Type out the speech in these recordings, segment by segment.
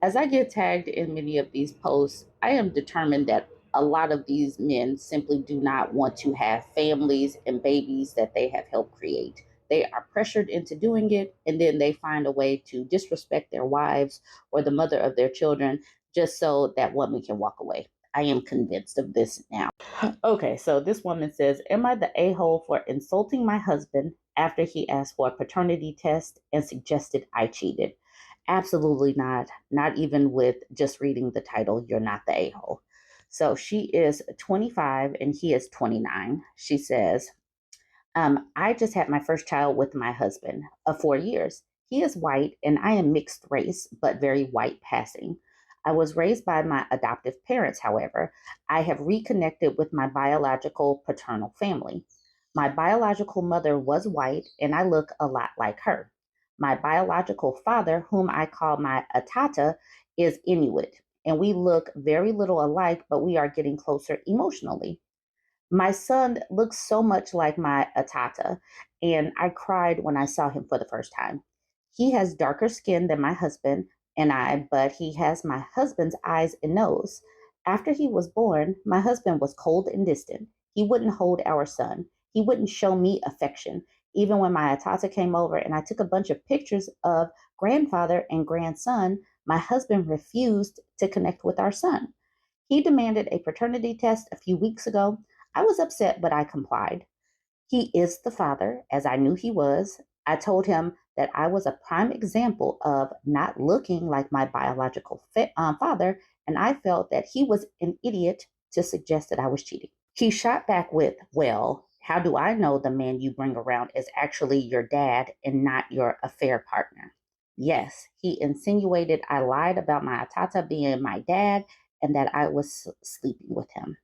As I get tagged in many of these posts, I am determined that a lot of these men simply do not want to have families and babies that they have helped create. They are pressured into doing it, and then they find a way to disrespect their wives or the mother of their children just so that woman can walk away. I am convinced of this now. Okay, so this woman says, am I the a hole for insulting my husband after he asked for a paternity test and suggested I cheated? Absolutely not. Not even with just reading the title, you're not the a hole. So she is 25 and he is 29. She says, I just had my first child with my husband of 4 years. He is white and I am mixed race, but very white passing. I was raised by my adoptive parents, however. I have reconnected with my biological paternal family. My biological mother was white and I look a lot like her. My biological father, whom I call my AITAH, is Inuit, and we look very little alike, but we are getting closer emotionally. My son looks so much like my Atata, and I cried when I saw him for the first time. He has darker skin than my husband and I, but he has my husband's eyes and nose. After he was born, my husband was cold and distant. He wouldn't hold our son. He wouldn't show me affection. Even when my Atata came over and I took a bunch of pictures of grandfather and grandson, my husband refused to connect with our son. He demanded a paternity test a few weeks ago. I was upset, but I complied. He is the father, as I knew he was. I told him that I was a prime example of not looking like my biological father, and I felt that he was an idiot to suggest that I was cheating. He shot back with, well, how do I know the man you bring around is actually your dad and not your affair partner? Yes, he insinuated I lied about my Tata being my dad and that I was sleeping with him.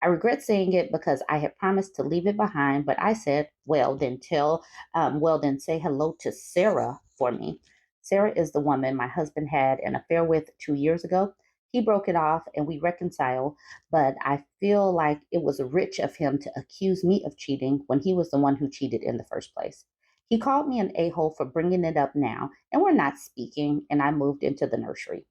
I regret saying it because I had promised to leave it behind, but I said, well, then say hello to Sarah for me. Sarah is the woman my husband had an affair with 2 years ago. He broke it off and we reconciled, but I feel like it was rich of him to accuse me of cheating when he was the one who cheated in the first place. He called me an a hole for bringing it up now, and we're not speaking, and I moved into the nursery.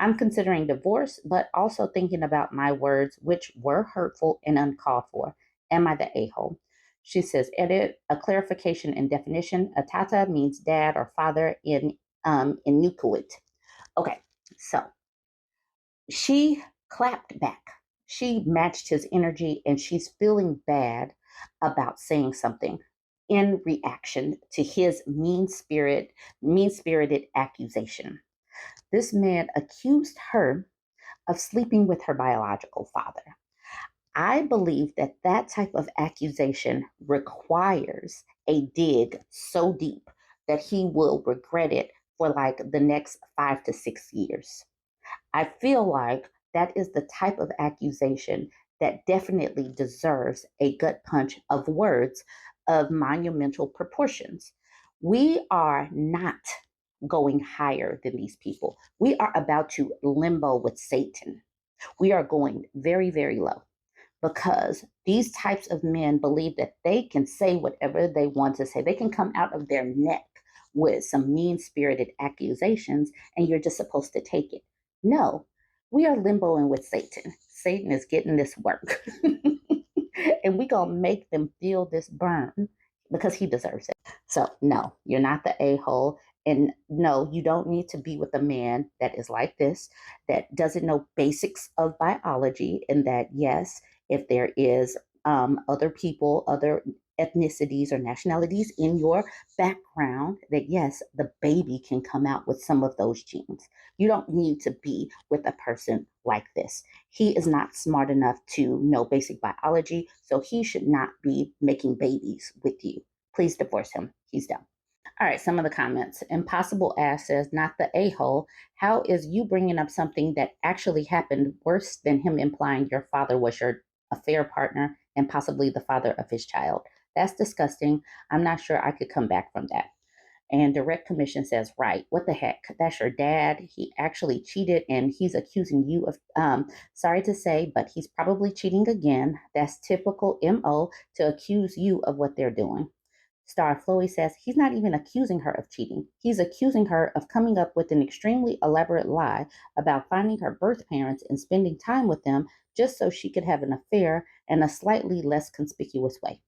I'm considering divorce, but also thinking about my words, which were hurtful and uncalled for. Am I the a hole? She says, edit a clarification and definition. Atata means dad or father in Nukuit. Okay, so she clapped back. She matched his energy and she's feeling bad about saying something in reaction to his mean spirited accusation. This man accused her of sleeping with her biological father. I believe that that type of accusation requires a dig so deep that he will regret it for like the next 5 to 6 years. I feel like that is the type of accusation that definitely deserves a gut punch of words of monumental proportions. We are not going higher than these people. We are about to limbo with Satan. We are going very, very low because these types of men believe that they can say whatever they want to say. They can come out of their neck with some mean spirited accusations, and you're just supposed to take it. No, we are limboing with Satan. Satan is getting this work. And we're going to make them feel this burn because he deserves it. So, no, you're not the a hole. And no, you don't need to be with a man that is like this, that doesn't know basics of biology, and that, yes, if there is other people, other ethnicities or nationalities in your background, that yes, the baby can come out with some of those genes. You don't need to be with a person like this. He is not smart enough to know basic biology, so he should not be making babies with you. Please divorce him. He's dumb. All right, some of the comments. Impossible Ass says, not the a hole. How is you bringing up something that actually happened worse than him implying your father was your affair partner and possibly the father of his child? That's disgusting. I'm not sure I could come back from that. And Direct Commission says, right, what the heck? That's your dad. He actually cheated and he's accusing you of, sorry to say, but he's probably cheating again. That's typical MO to accuse you of what they're doing. Star Chloe says he's not even accusing her of cheating. He's accusing her of coming up with an extremely elaborate lie about finding her birth parents and spending time with them just so she could have an affair in a slightly less conspicuous way.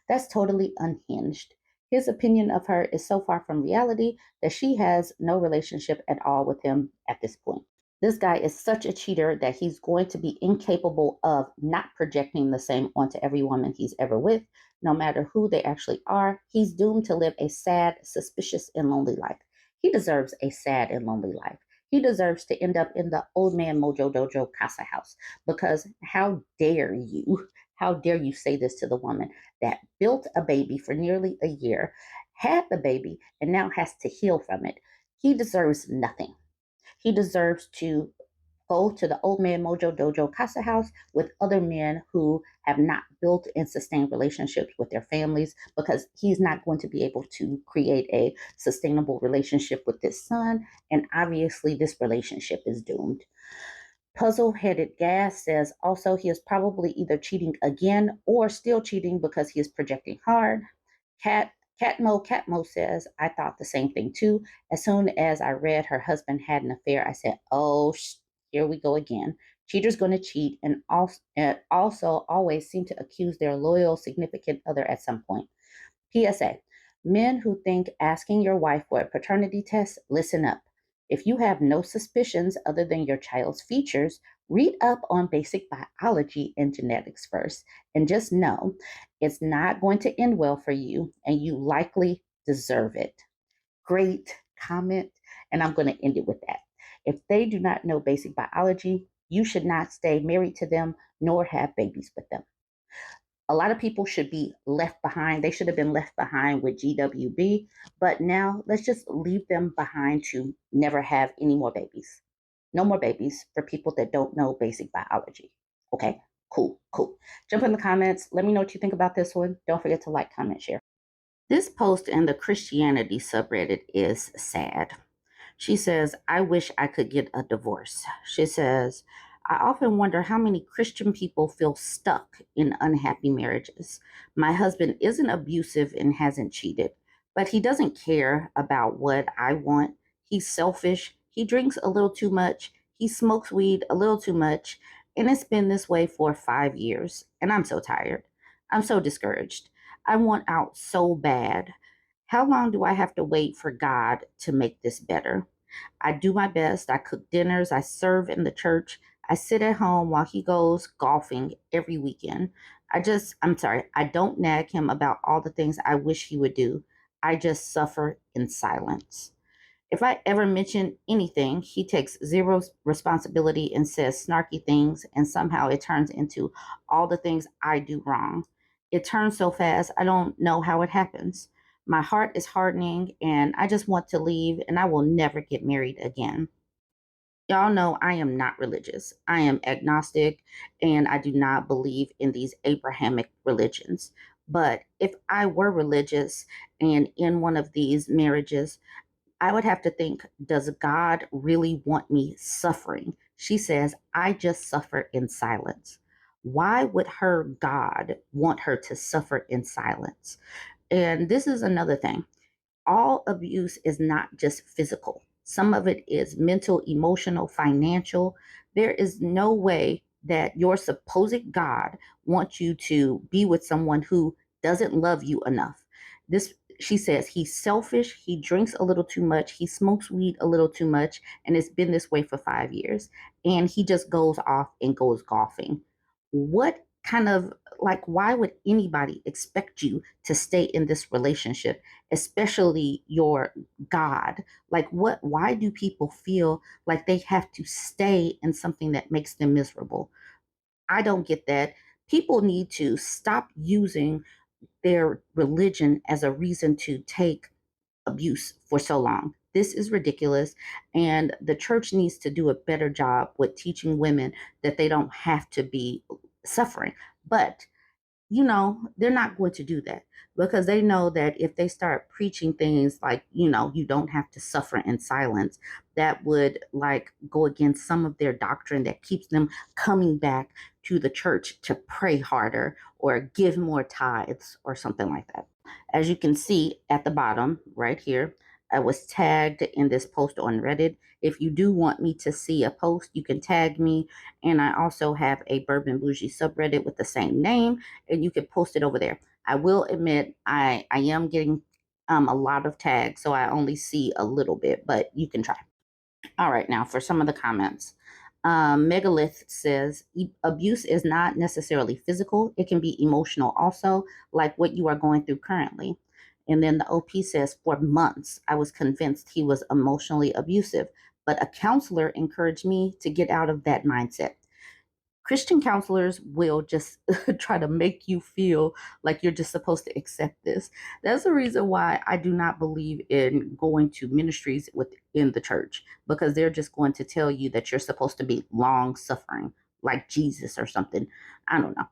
That's totally unhinged. His opinion of her is so far from reality that she has no relationship at all with him at this point. This guy is such a cheater that he's going to be incapable of not projecting the same onto every woman he's ever with, no matter who they actually are. He's doomed to live a sad, suspicious, and lonely life. He deserves a sad and lonely life. He deserves to end up in the old man Mojo Dojo Casa house because how dare you? How dare you say this to the woman that built a baby for nearly a year, had the baby, and now has to heal from it? He deserves nothing. He deserves to go to the old man Mojo Dojo Casa house with other men who have not built and sustained relationships with their families because he's not going to be able to create a sustainable relationship with this son. And obviously, this relationship is doomed. Puzzle Headed Gas says also he is probably either cheating again or still cheating because he is projecting hard. Catmo says, I thought the same thing too. As soon as I read her husband had an affair, I said, oh, here we go again. Cheaters going to cheat and also always seem to accuse their loyal significant other at some point. PSA, men who think asking your wife for a paternity test, listen up. If you have no suspicions other than your child's features, read up on basic biology and genetics first. And just know it's not going to end well for you, and you likely deserve it. Great comment. And I'm going to end it with that. If they do not know basic biology, you should not stay married to them nor have babies with them. A lot of people should be left behind. They should have been left behind with GWB, but now let's just leave them behind to never have any more babies. No more babies for people that don't know basic biology. Okay, cool, cool. Jump in the comments. Let me know what you think about this one. Don't forget to like, comment, share. This post in the Christianity subreddit is sad. She says, I wish I could get a divorce. She says, I often wonder how many Christian people feel stuck in unhappy marriages. My husband isn't abusive and hasn't cheated, but he doesn't care about what I want. He's selfish. He drinks a little too much. He smokes weed a little too much. And it's been this way for 5 years. And I'm so tired. I'm so discouraged. I want out so bad. How long do I have to wait for God to make this better? I do my best. I cook dinners. I serve in the church. I sit at home while he goes golfing every weekend. I don't nag him about all the things I wish he would do. I just suffer in silence. If I ever mention anything, he takes zero responsibility and says snarky things, and somehow it turns into all the things I do wrong. It turns so fast, I don't know how it happens. My heart is hardening, and I just want to leave, and I will never get married again. Y'all know I am not religious. I am agnostic, and I do not believe in these Abrahamic religions. But if I were religious and in one of these marriages, I would have to think, does God really want me suffering? She says, I just suffer in silence. Why would her God want her to suffer in silence? And this is another thing. All abuse is not just physical. Some of it is mental, emotional, financial. There is no way that your supposed God wants you to be with someone who doesn't love you enough. This She says he's selfish, he drinks a little too much, he smokes weed a little too much, and it's been this way for 5 years. And he just goes off and goes golfing. What kind of, like, why would anybody expect you to stay in this relationship, especially your God? Like, why do people feel like they have to stay in something that makes them miserable? I don't get that. People need to stop using their religion as a reason to take abuse for so long. This is ridiculous. And the church needs to do a better job with teaching women that they don't have to be suffering. But they're not going to do that because they know that if they start preaching things like, you don't have to suffer in silence, that would like go against some of their doctrine that keeps them coming back to the church to pray harder or give more tithes or something like that. As you can see at the bottom right here, I was tagged in this post on Reddit. If you do want me to see a post, you can tag me. And I also have a BurbNBougie subreddit with the same name, and you can post it over there. I will admit I am getting a lot of tags, so I only see a little bit, but you can try. All right, now for some of the comments. Megalith says abuse is not necessarily physical, it can be emotional also, like what you are going through currently. And then the OP says, for months, I was convinced he was emotionally abusive, but a counselor encouraged me to get out of that mindset. Christian counselors will just try to make you feel like you're just supposed to accept this. That's the reason why I do not believe in going to ministries within the church, because they're just going to tell you that you're supposed to be long suffering, like Jesus or something. I don't know.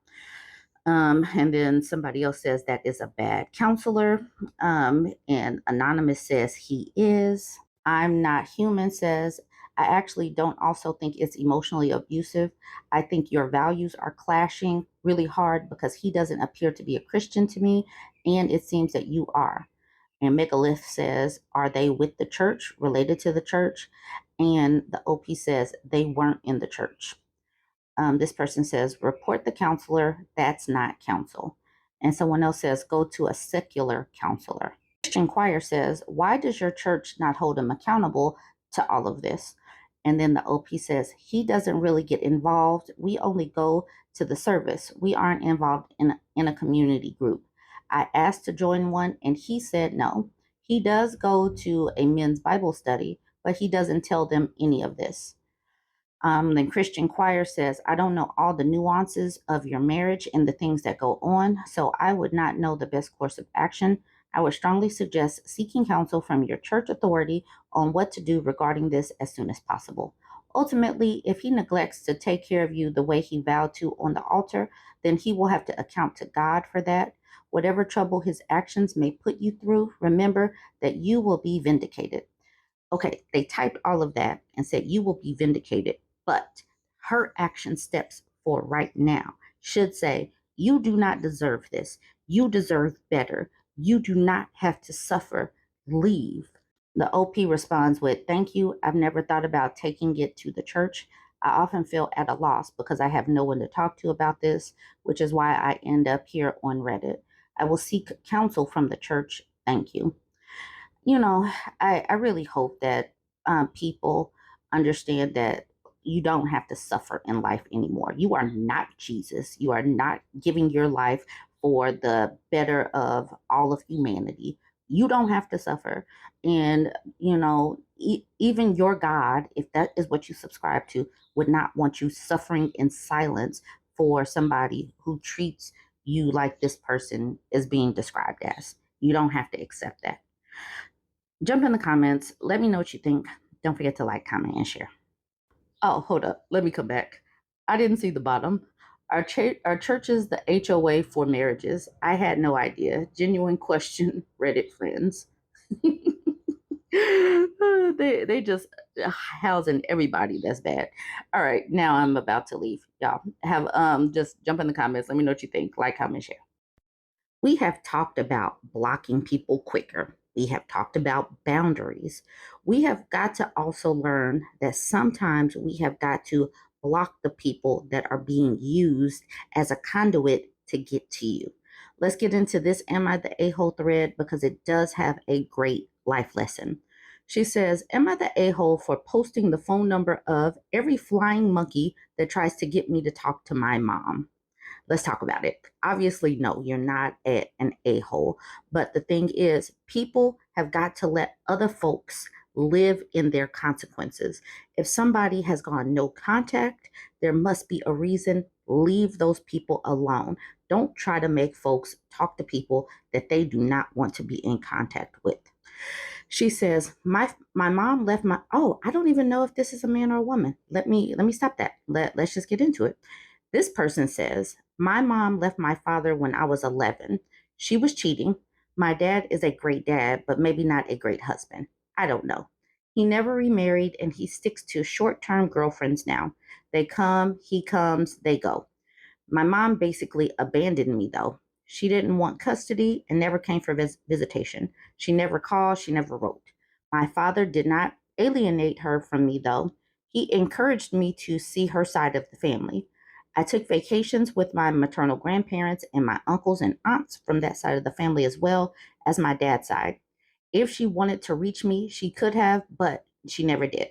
And then somebody else says that is a bad counselor. And Anonymous says he is. I'm Not Human says, I actually don't also think it's emotionally abusive. I think your values are clashing really hard because he doesn't appear to be a Christian to me, and it seems that you are. And Megalith says, are they with the church, related to the church? And the OP says, they weren't in the church. This person says, report the counselor. That's not counsel. And someone else says, go to a secular counselor. Christian Choir says, why does your church not hold him accountable to all of this? And then the OP says, he doesn't really get involved. We only go to the service. We aren't involved in a community group. I asked to join one and he said no. He does go to a men's Bible study, but he doesn't tell them any of this. Then Christian Choir says, I don't know all the nuances of your marriage and the things that go on, so I would not know the best course of action. I would strongly suggest seeking counsel from your church authority on what to do regarding this as soon as possible. Ultimately, if he neglects to take care of you the way he vowed to on the altar, then he will have to account to God for that. Whatever trouble his actions may put you through, remember that you will be vindicated. Okay, they typed all of that and said, you will be vindicated. But her action steps for right now should say, you do not deserve this. You deserve better. You do not have to suffer. Leave. The OP responds with, thank you. I've never thought about taking it to the church. I often feel at a loss because I have no one to talk to about this, which is why I end up here on Reddit. I will seek counsel from the church. Thank you. You know, I really hope that people understand that you don't have to suffer in life anymore. You are not Jesus. You are not giving your life for the better of all of humanity. You don't have to suffer. And, even your God, if that is what you subscribe to, would not want you suffering in silence for somebody who treats you like this person is being described as. You don't have to accept that. Jump in the comments. Let me know what you think. Don't forget to like, comment, and share. Oh, hold up. Let me come back. I didn't see the bottom. Our church is the HOA for marriages. I had no idea. Genuine question, Reddit friends. they just housing everybody that's bad. All right, now I'm about to leave. Y'all have just jump in the comments. Let me know what you think. Like, comment, share. We have talked about blocking people quicker. We have talked about boundaries. We have got to also learn that sometimes we have got to block the people that are being used as a conduit to get to you. Let's get into this Am I the A-hole thread because it does have a great life lesson. She says, am I the a-hole for posting the phone number of every flying monkey that tries to get me to talk to my mom? Let's talk about it. Obviously, no, you're not an a-hole. But the thing is, people have got to let other folks live in their consequences. If somebody has gone no contact, there must be a reason. Leave those people alone. Don't try to make folks talk to people that they do not want to be in contact with. She says, my mom left my I don't even know if this is a man or a woman. Let me stop that. Let's just get into it. This person says, my mom left my father when I was 11. She was cheating. My dad is a great dad, but maybe not a great husband. I don't know. He never remarried and he sticks to short-term girlfriends now. They come, he comes, they go. My mom basically abandoned me though. She didn't want custody and never came for visitation. She never called, she never wrote. My father did not alienate her from me, though. He encouraged me to see her side of the family. I took vacations with my maternal grandparents and my uncles and aunts from that side of the family as well as my dad's side. If she wanted to reach me, she could have, but she never did.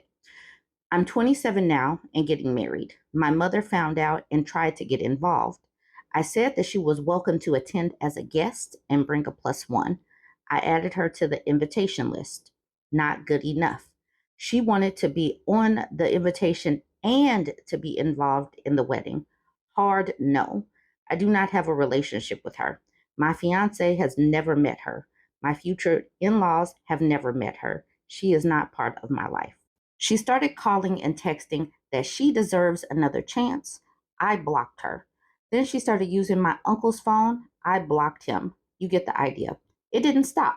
I'm 27 now and getting married. My mother found out and tried to get involved. I said that she was welcome to attend as a guest and bring a plus one. I added her to the invitation list. Not good enough. She wanted to be on the invitation and to be involved in the wedding. Hard no. I do not have a relationship with her. My fiance has never met her. My future in laws have never met her. She is not part of my life. She started calling and texting that she deserves another chance. I blocked her. Then she started using my uncle's phone. I blocked him. You get the idea. It didn't stop.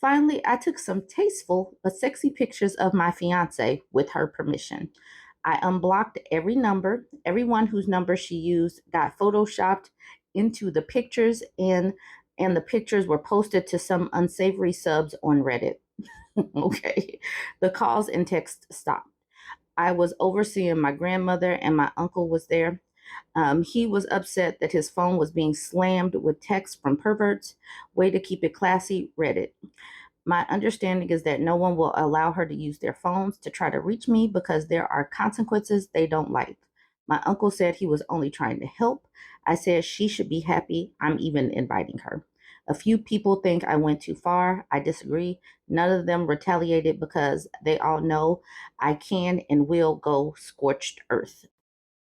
Finally, I took some tasteful but sexy pictures of my fiance with her permission. I unblocked every number. Everyone whose number she used got photoshopped into the pictures, and the pictures were posted to some unsavory subs on Reddit. Okay. The calls and texts stopped. I was overseeing my grandmother, and my uncle was there. He was upset that his phone was being slammed with texts from perverts. Way to keep it classy, Reddit. My understanding is that no one will allow her to use their phones to try to reach me because there are consequences they don't like. My uncle said he was only trying to help. I said she should be happy. I'm even inviting her. A few people think I went too far. I disagree. None of them retaliated because they all know I can and will go scorched earth.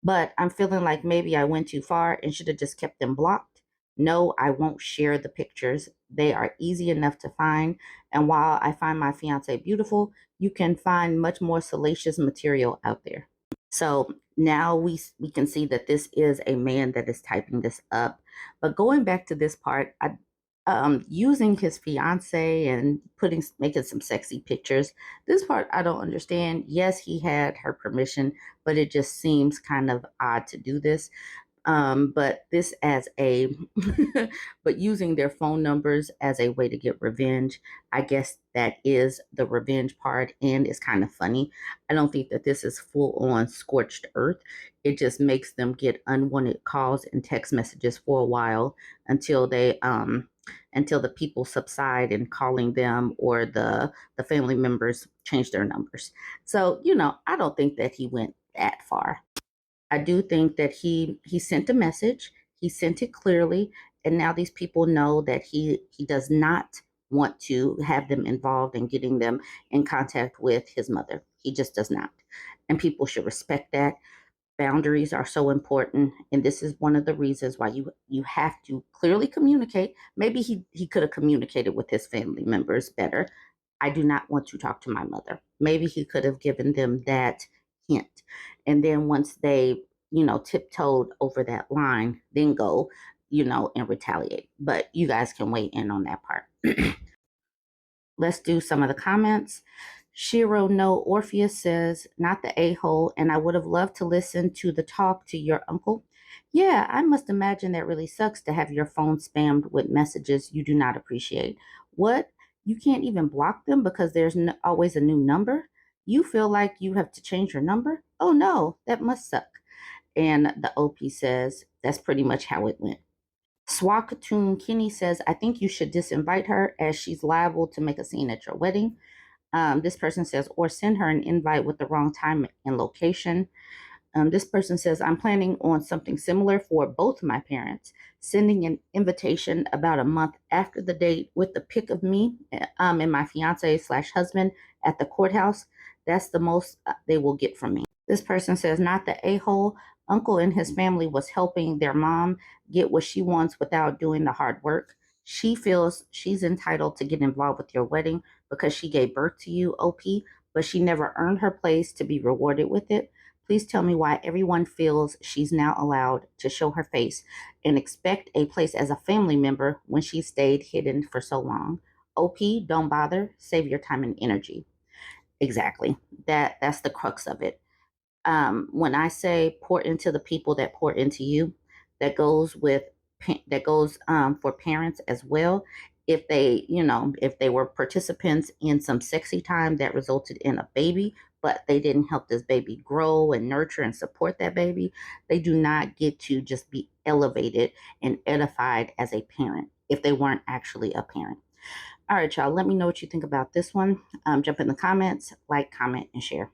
But I'm feeling like maybe I went too far and should have just kept them blocked. No, I won't share the pictures. They are easy enough to find. And while I find my fiance beautiful, you can find much more salacious material out there. So now we can see that this is a man that is typing this up. But going back to this part, using his fiance and making some sexy pictures. This part I don't understand. Yes, he had her permission, but it just seems kind of odd to do this. But this as a, but using their phone numbers as a way to get revenge, I guess that is the revenge part, and it's kind of funny. I don't think that this is full on scorched earth. It just makes them get unwanted calls and text messages for a while until until the people subside in calling them, or the family members change their numbers. So, I don't think that he went that far. I do think that he sent a message. He sent it clearly, and now these people know that he does not want to have them involved in getting them in contact with his mother. He just does not. And people should respect that. Boundaries are so important, and this is one of the reasons why you have to clearly communicate. Maybe he could have communicated with his family members better. I do not want to talk to my mother. Maybe he could have given them that hint. And then once they, tiptoed over that line, then go, and retaliate. But you guys can weigh in on that part. Let's do some of the comments. Shiro No Orpheus says, not the a-hole, and I would have loved to listen to the talk to your uncle. Yeah, I must imagine that really sucks to have your phone spammed with messages you do not appreciate. What? You can't even block them because there's always a new number? You feel like you have to change your number? Oh no, that must suck. And the OP says, that's pretty much how it went. Swakatoon Kinney says, I think you should disinvite her as she's liable to make a scene at your wedding. This person says, or send her an invite with the wrong time and location. This person says, I'm planning on something similar for both my parents, sending an invitation about a month after the date with the pic of me and my fiance / husband at the courthouse. That's the most they will get from me. This person says, not the a-hole. Uncle and his family was helping their mom get what she wants without doing the hard work. She feels she's entitled to get involved with your wedding because she gave birth to you, OP, but she never earned her place to be rewarded with it. Please tell me why everyone feels she's now allowed to show her face and expect a place as a family member when she stayed hidden for so long. OP, don't bother. Save your time and energy. Exactly. That's the crux of it. When I say pour into the people that pour into you, that goes with that goes for parents as well. If they, if they were participants in some sexy time that resulted in a baby, but they didn't help this baby grow and nurture and support that baby, they do not get to just be elevated and edified as a parent if they weren't actually a parent. All right, y'all, let me know what you think about this one. Jump in the comments, like, comment, and share.